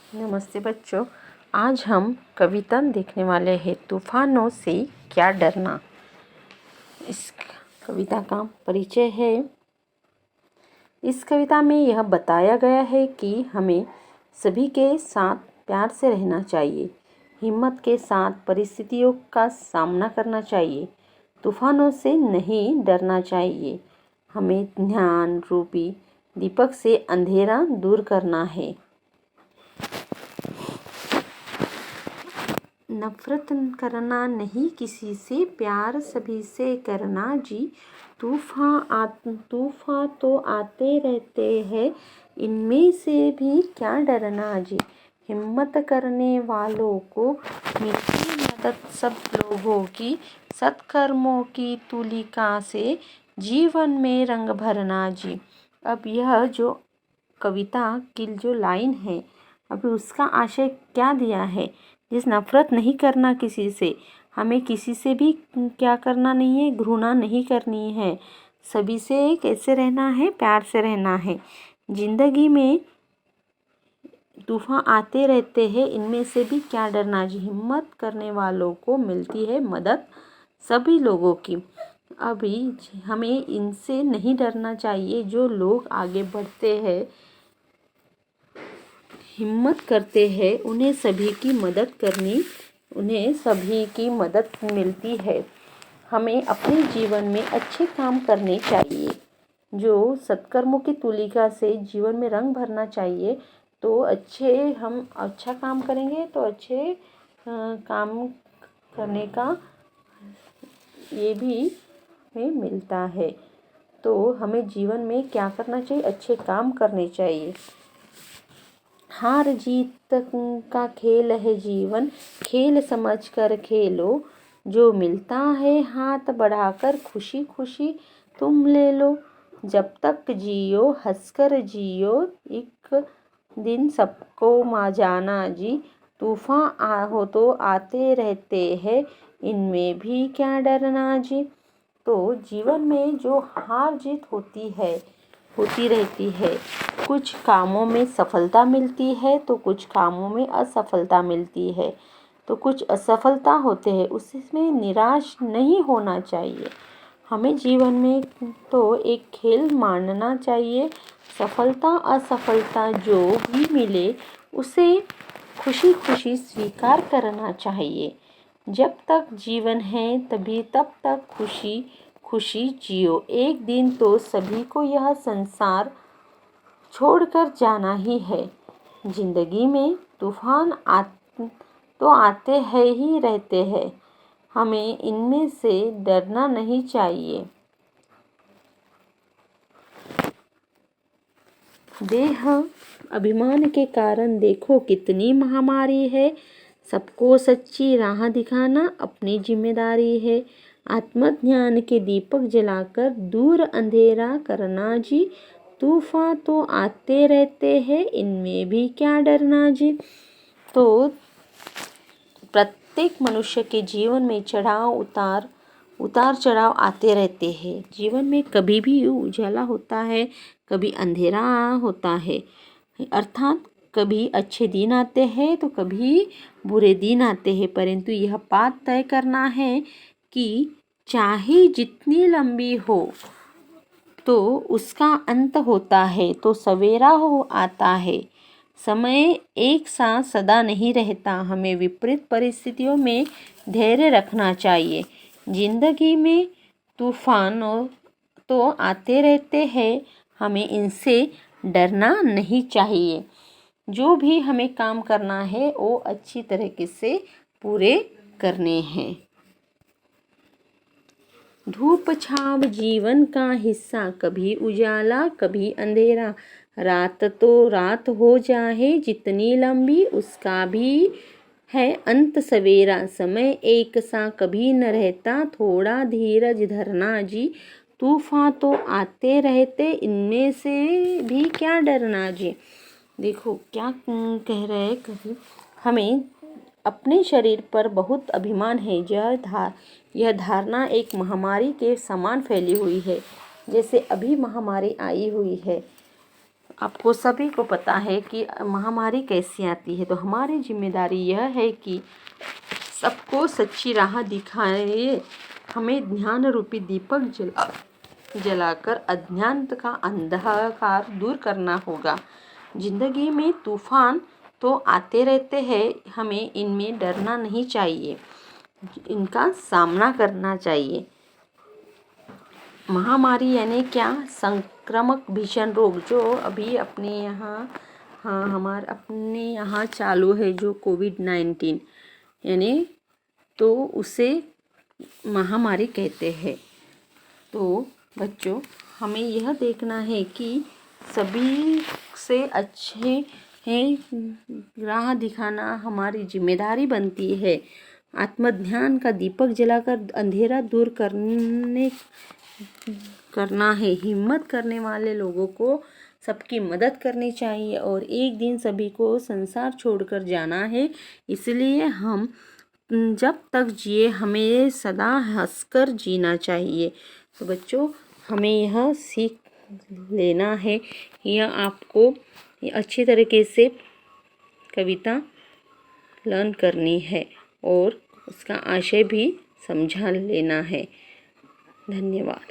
नमस्ते बच्चों, आज हम कविता देखने वाले हैं तूफानों से क्या डरना। इस कविता का परिचय है। इस कविता में यह बताया गया है कि हमें सभी के साथ प्यार से रहना चाहिए, हिम्मत के साथ परिस्थितियों का सामना करना चाहिए, तूफानों से नहीं डरना चाहिए। हमें ज्ञान रूपी दीपक से अंधेरा दूर करना है। नफरत करना नहीं किसी से, प्यार सभी से करना जी। तूफान तो आते रहते हैं, इनमें से भी क्या डरना जी। हिम्मत करने वालों को मिलती मदद सब लोगों की, सत्कर्मों की तुलिका से जीवन में रंग भरना जी। अब यह जो कविता की जो लाइन है, अभी उसका आशय क्या दिया है। जिस नफरत नहीं करना किसी से, हमें किसी से भी क्या करना नहीं है, घृणा नहीं करनी है। सभी से कैसे रहना है, प्यार से रहना है। जिंदगी में तूफान आते रहते हैं, इनमें से भी क्या डरना जी। हिम्मत करने वालों को मिलती है मदद सभी लोगों की। अभी हमें इनसे नहीं डरना चाहिए। जो लोग आगे बढ़ते हैं, हिम्मत करते हैं, उन्हें सभी की मदद मिलती है। हमें अपने जीवन में अच्छे काम करने चाहिए, जो सत्कर्मों की तुलिका से जीवन में रंग भरना चाहिए। तो हम अच्छा काम करेंगे तो अच्छे काम करने का ये भी हमें मिलता है। तो हमें जीवन में क्या करना चाहिए, अच्छे काम करने चाहिए। हार जीत का खेल है जीवन, खेल समझकर खेलो। जो मिलता है हाथ बढ़ाकर खुशी खुशी तुम ले लो। जब तक जियो हंसकर जियो, एक दिन सबको जाना जी। तूफान हो तो आते रहते हैं, इनमें भी क्या डरना जी। तो जीवन में जो हार जीत होती रहती है। कुछ कामों में सफलता मिलती है तो कुछ कामों में असफलता मिलती है। तो कुछ असफलता होते हैं, उसमें निराश नहीं होना चाहिए। हमें जीवन में तो एक खेल मानना चाहिए। सफलता असफलता जो भी मिले, उसे खुशी खुशी स्वीकार करना चाहिए। जब तक जीवन है तब तक खुशी खुशी जियो। एक दिन तो सभी को यह संसार छोड़कर जाना ही है। जिंदगी में तूफान तो आते हैं ही रहते हैं, हमें इनमें से डरना नहीं चाहिए। देह अभिमान के कारण देखो कितनी महामारी है। सबको सच्ची राह दिखाना अपनी जिम्मेदारी है। आत्मज्ञान के दीपक जलाकर दूर अंधेरा करना जी। तूफान तो आते रहते हैं, इनमें भी क्या डरना जी। तो प्रत्येक मनुष्य के जीवन में उतार चढ़ाव आते रहते हैं। जीवन में कभी भी उजाला होता है, कभी अंधेरा होता है। अर्थात कभी अच्छे दिन आते हैं तो कभी बुरे दिन आते हैं। परंतु यह बात तय करना है कि चाहे जितनी लंबी हो तो उसका अंत होता है, तो सवेरा हो आता है। समय एक साथ सदा नहीं रहता, हमें विपरीत परिस्थितियों में धैर्य रखना चाहिए। जिंदगी में तूफान तो आते रहते हैं, हमें इनसे डरना नहीं चाहिए। जो भी हमें काम करना है वो अच्छी तरीके से पूरे करने हैं। धूप छाव जीवन का हिस्सा, कभी उजाला कभी अंधेरा। रात तो रात हो जाए जितनी लंबी, उसका भी है अंत सवेरा। समय एक सा कभी न रहता, थोड़ा धीरज धरना जी। तूफान तो आते रहते, इनमें से भी क्या डरना जी। देखो क्या कह रहे हैं कवि। हमें अपने शरीर पर बहुत अभिमान है। यह धारणा एक महामारी के समान फैली हुई है। जैसे अभी महामारी आई हुई है, आपको सभी को पता है कि महामारी कैसी आती है, तो हमारी जिम्मेदारी यह है कि सबको सच्ची राह दिखाए। हमें ज्ञान रूपी दीपक जलाकर अज्ञान का अंधकार दूर करना होगा। जिंदगी में तूफान तो आते रहते हैं, हमें इनमें डरना नहीं चाहिए, इनका सामना करना चाहिए। महामारी यानी क्या? संक्रामक भीषण रोग जो अभी अपने यहाँ चालू है, जो कोविड-19 यानी, तो उसे महामारी कहते हैं। तो बच्चों, हमें यह देखना है कि सभी से अच्छे राह दिखाना हमारी जिम्मेदारी बनती है। आत्मध्यान का दीपक जलाकर अंधेरा दूर करना है। हिम्मत करने वाले लोगों को सबकी मदद करनी चाहिए और एक दिन सभी को संसार छोड़कर जाना है। इसलिए हम जब तक जिए हमें सदा हंसकर जीना चाहिए। तो बच्चों, हमें यह सीख लेना है, यह आपको अच्छी तरीके से कविता लर्न करनी है और उसका आशय भी समझा लेना है। धन्यवाद।